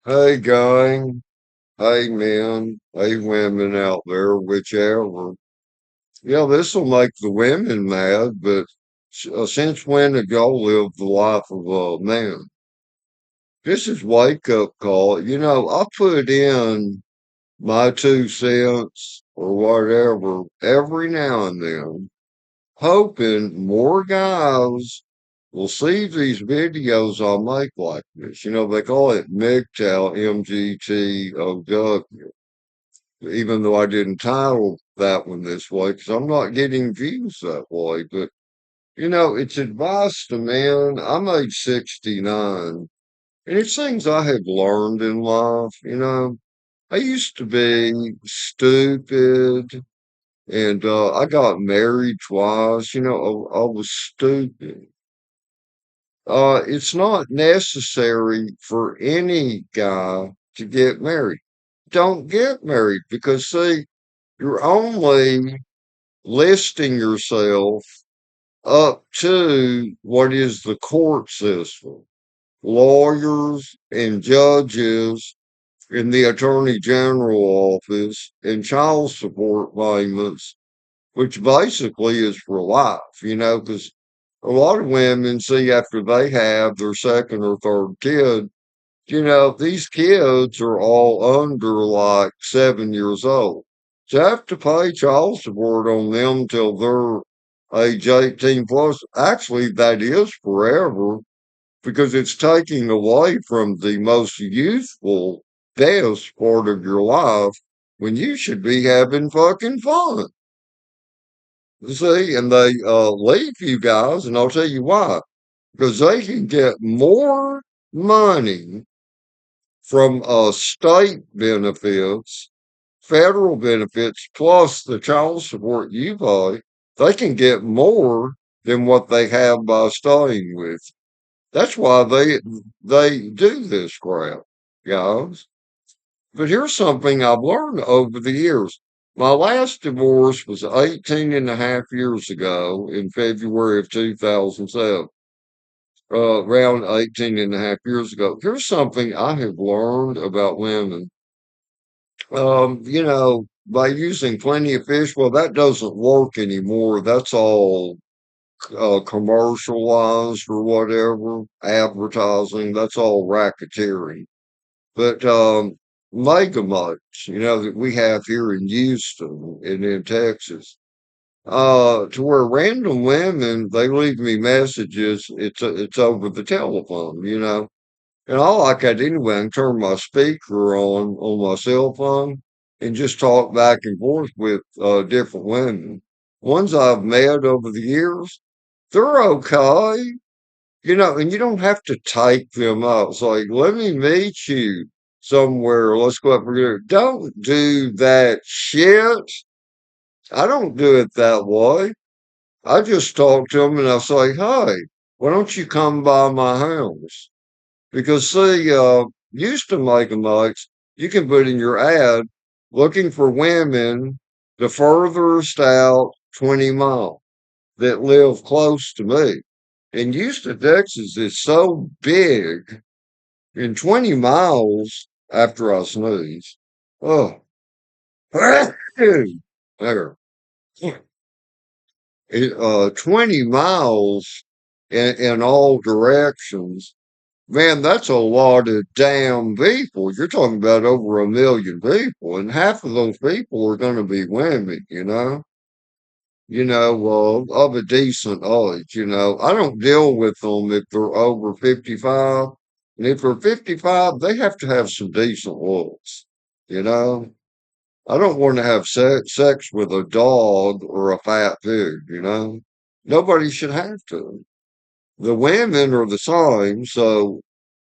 Hey, gang. Hey, men. Hey, women out there, whichever. Yeah, this will make the women mad, but since when have y'all lived the life of a man? This is wake up call. I put in my 2 cents or whatever every now and then, hoping more guys will see these videos I make like this. They call it MGTOW, MGTOW, even though I didn't title that one this way, because I'm not getting views that way. But, it's advice to men. I'm age 69, and it's things I have learned in life. I used to be stupid, and I got married twice. I was stupid. It's not necessary for any guy to get married. Don't get married because, see, you're only listing yourself up to what is the court system, lawyers and judges in the attorney general office and child support payments, which basically is for life, because a lot of women see after they have their second or third kid, these kids are all under like 7 years old. So you have to pay child support on them till they're age 18 plus. Actually, that is forever because it's taking away from the most youthful, best part of your life when you should be having fucking fun. See, and they leave you guys, and I'll tell you why. Because they can get more money from state benefits, federal benefits, plus the child support you pay. They can get more than what they have by staying with. That's why they do this crap, guys. But here's something I've learned over the years. My last divorce was 18 and a half years ago in February of 2007, around 18 and a half years ago. Here's something I have learned about women. By using plenty of fish, well, that doesn't work anymore. That's all commercialized or whatever, advertising. That's all racketeering. But megamites, that we have here in Houston and in Texas, to where random women they leave me messages. It's over the telephone, and I like that anyway. I can turn my speaker on my cell phone and just talk back and forth with different women. Ones I've met over the years, they're okay, and you don't have to take them out. It's like, let me meet you somewhere. Let's go out for dinner. Don't do that shit. I don't do it that way. I just talk to them and I say, hey, why don't you come by my house? Because see, used to making lights, you can put in your ad looking for women the furthest out 20 miles that live close to me. And Houston, Texas is so big in 20 miles after I sneeze. Oh, there. 20 miles in all directions. Man, that's a lot of damn people. You're talking about over 1 million people, and half of those people are going to be women, of a decent age. I don't deal with them if they're over 55. And if they're 55, they have to have some decent looks, you know? I don't want to have sex with a dog or a fat pig. Nobody should have to. The women are the same, so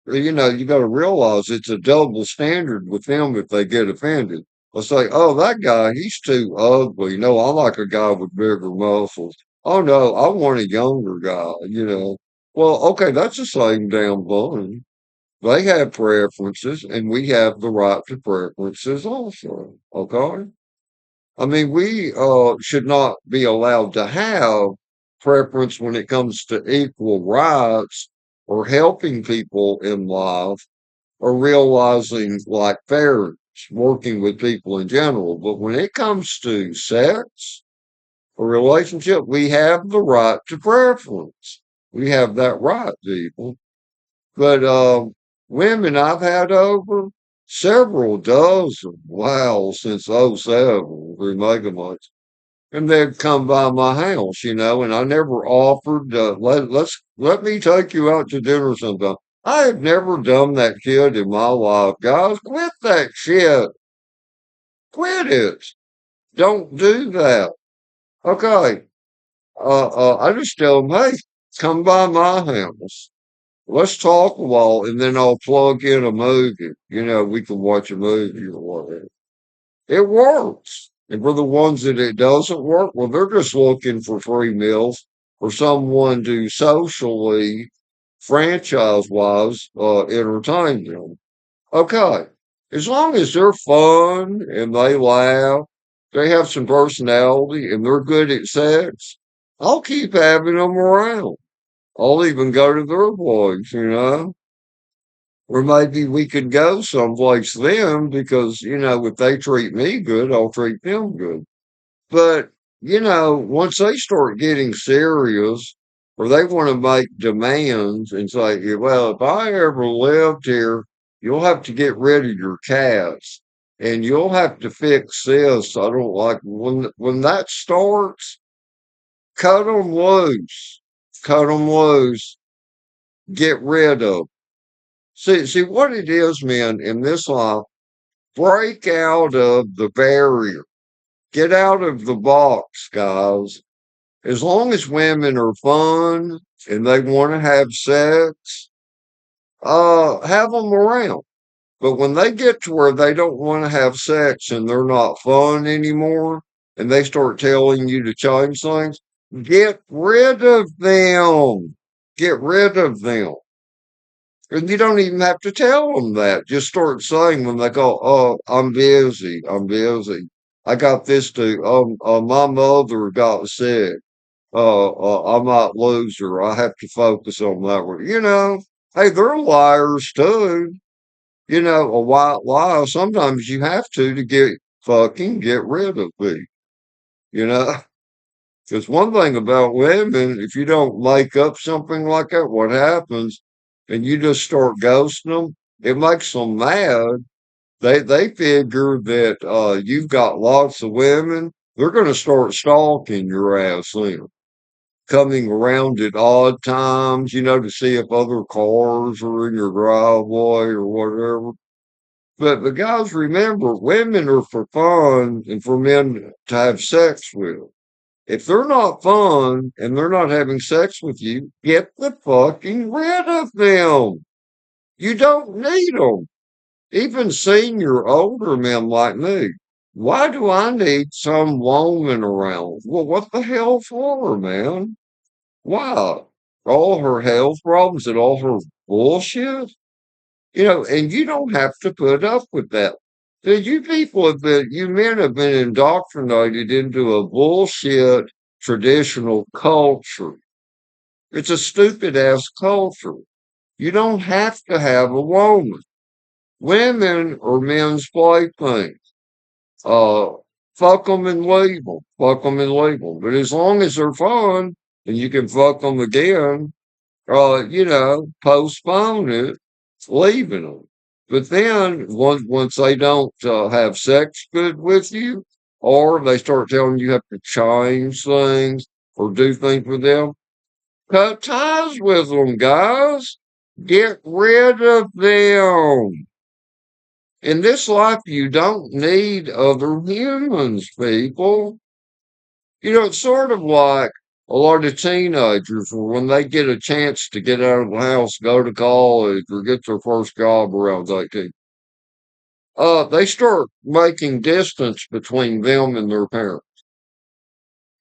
you got to realize it's a double standard with them if they get offended. They'll say, oh, that guy, he's too ugly. No, I like a guy with bigger muscles. Oh, no, I want a younger guy. Well, okay, that's the same damn thing. They have preferences, and we have the right to preferences also. Okay? I mean, we should not be allowed to have preference when it comes to equal rights or helping people in life. or realizing like fairness, working with people in general. But when it comes to sex or relationship, we have the right to preference. We have that right, people. But women I've had over several dozen, wow, since '07 through Mega Months. And they'd come by my house, and I never offered, let me take you out to dinner sometime. I have never done that shit in my life, guys. Quit that shit. Quit it. Don't do that. Okay. I just tell them, hey, come by my house. Let's talk a while, and then I'll plug in a movie. We can watch a movie or whatever. It works. And for the ones that it doesn't work, well, they're just looking for free meals or someone to socially, franchise-wise, entertain them. Okay. As long as they're fun and they laugh, they have some personality and they're good at sex, I'll keep having them around. I'll even go to their place. Or maybe we could go someplace then because, if they treat me good, I'll treat them good. But, once they start getting serious or they want to make demands and say, "Yeah, well, if I ever lived here, you'll have to get rid of your cats and you'll have to fix this." I don't like when that starts, cut them loose, cut them loose, get rid of. See what it is, man, in this life, break out of the barrier. Get out of the box, guys. As long as women are fun and they want to have sex, have them around. But when they get to where they don't want to have sex and they're not fun anymore, and they start telling you to change things, get rid of them. Get rid of them. And you don't even have to tell them that. Just start saying when they go, "Oh, I'm busy. I'm busy. I got this to, my mother got sick. I might lose her. I have to focus on that one." Hey, they're liars too. A white lie. Sometimes you have to get rid of me. You know, because one thing about women, if you don't make up something like that, what happens? And you just start ghosting them, it makes them mad. They figure that you've got lots of women. They're going to start stalking your ass then, coming around at odd times, to see if other cars are in your driveway or whatever. But guys, remember, women are for fun and for men to have sex with. If they're not fun and they're not having sex with you, get the fucking rid of them. You don't need them. Even senior, older men like me. Why do I need some woman around? Well, what the hell for, man? Why? All her health problems and all her bullshit? And you don't have to put up with that. So you men have been indoctrinated into a bullshit traditional culture. It's a stupid ass culture. You don't have to have a woman. Women are men's playthings. Uh, fuck them and leave them. Fuck them and leave them. But as long as they're fun and you can fuck them again, postpone it, leaving them. But then once they don't have sex good with you, or they start telling you have to change things or do things with them, cut ties with them, guys. Get rid of them. In this life, you don't need other humans, people. It's sort of like a lot of teenagers when they get a chance to get out of the house, go to college, or get their first job around 18. They start making distance between them and their parents.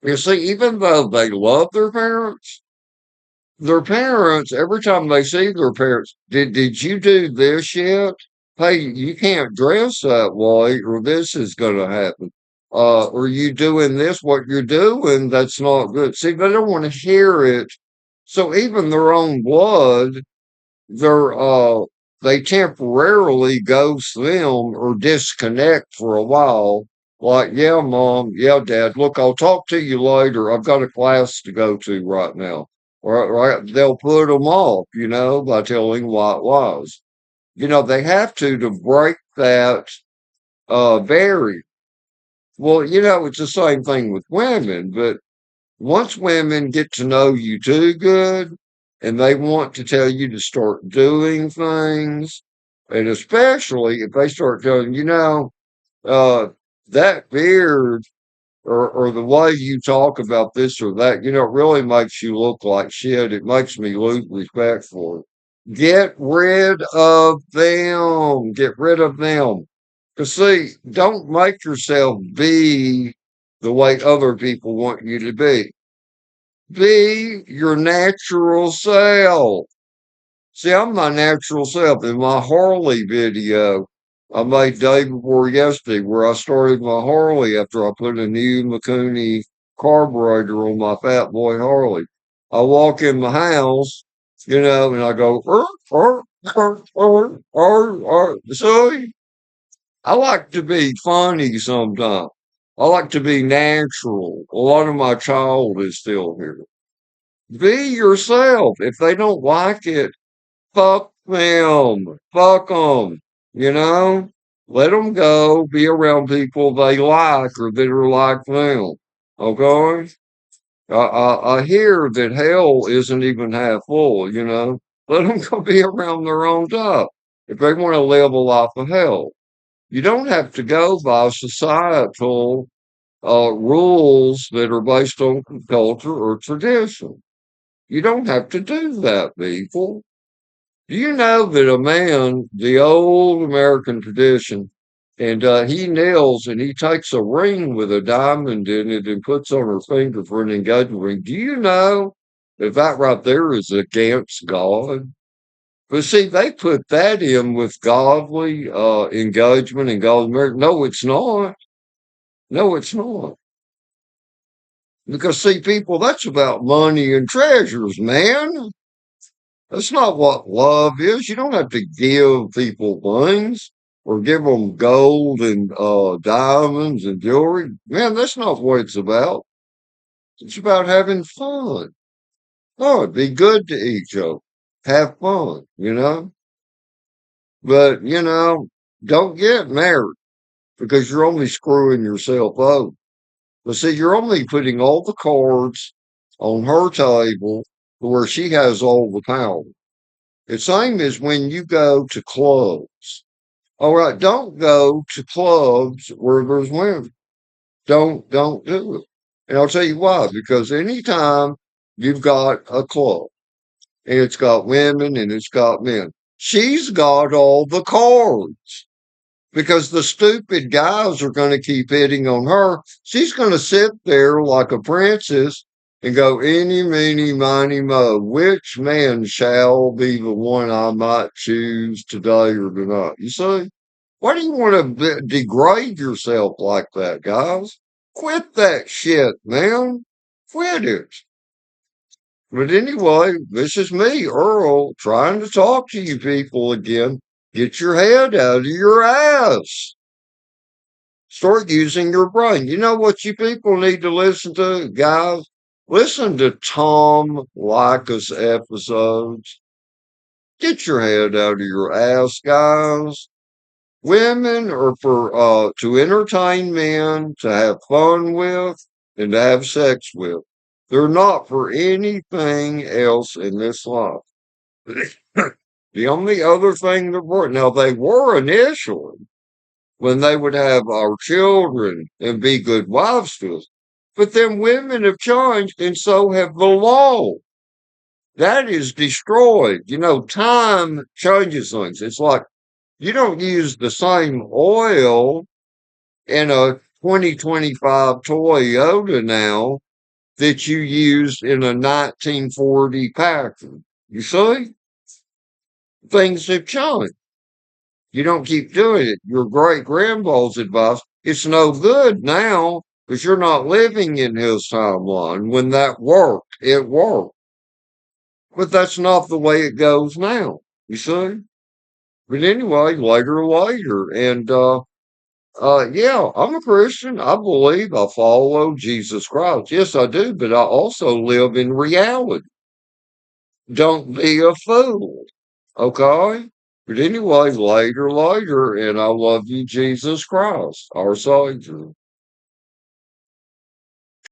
You see, even though they love their parents, every time they see their parents, did you do this yet? Hey, you can't dress that way, or this is going to happen. Or you doing this, what you're doing, that's not good. See, they don't want to hear it. So even their own blood, they're they temporarily ghost them or disconnect for a while. Like, yeah, mom, yeah, dad, look, I'll talk to you later. I've got a class to go to right now. Right, they'll put them off, by telling white lies. They have to break that barrier. Well, it's the same thing with women, but once women get to know you too good and they want to tell you to start doing things, and especially if they start telling uh, that beard or the way you talk about this or that, it really makes you look like shit. It makes me lose respect for it. Get rid of them. Get rid of them. Because, see, don't make yourself be the way other people want you to be. Be your natural self. See, I'm my natural self. In my Harley video I made day before yesterday, where I started my Harley after I put a new Mikuni carburetor on my Fat Boy Harley. I walk in the house, and I go, See, I like to be funny sometimes. I like to be natural. A lot of my child is still here. Be yourself. If they don't like it, fuck them. Fuck them. You know? Let them go. Be around people they like or that are like them. Okay? I hear that hell isn't even half full. Let them go be around their own type if they want to live a life of hell. You don't have to go by societal rules that are based on culture or tradition. You don't have to do that, people. Do you know that a man, the old American tradition, and he nails and he takes a ring with a diamond in it and puts on her finger for an engagement ring? Do you know that that right there is against God? But see, they put that in with godly engagement and godly marriage. No, it's not. No, it's not. Because see, people, that's about money and treasures, man. That's not what love is. You don't have to give people things or give them gold and diamonds and jewelry. Man, that's not what it's about. It's about having fun. Oh, be good to each other. Have fun. But, don't get married because you're only screwing yourself up. But see, you're only putting all the cards on her table where she has all the power. The same as when you go to clubs. All right, don't go to clubs where there's women. Don't do it. And I'll tell you why. Because anytime you've got a club and it's got women and it's got men, she's got all the cards because the stupid guys are going to keep hitting on her. She's going to sit there like a princess and go, eeny, meeny, miny, mo. Which man shall be the one I might choose today or tonight? You see? Why do you want to degrade yourself like that, guys? Quit that shit, man. Quit it. But anyway, this is me, Earl, trying to talk to you people again. Get your head out of your ass. Start using your brain. You know what you people need to listen to, guys? Listen to Tom Likas episodes. Get your head out of your ass, guys. Women are for to entertain men, to have fun with, and to have sex with. They're not for anything else in this life. The only other thing that were now they were initially when they would have our children and be good wives to us. But then women have changed, and so have the law. That is destroyed. Time changes things. It's like you don't use the same oil in a 2025 Toyota now that you used in a 1940 Packard. You see? Things have changed. You don't keep doing it. Your great grandpa's advice, it's no good now because you're not living in his timeline. When that worked, it worked. But that's not the way it goes now. You see? But anyway, later, and yeah, I'm a Christian. I believe I follow Jesus Christ. Yes, I do, but I also live in reality. Don't be a fool. Okay? But anyway, later, and I love you, Jesus Christ, our Savior.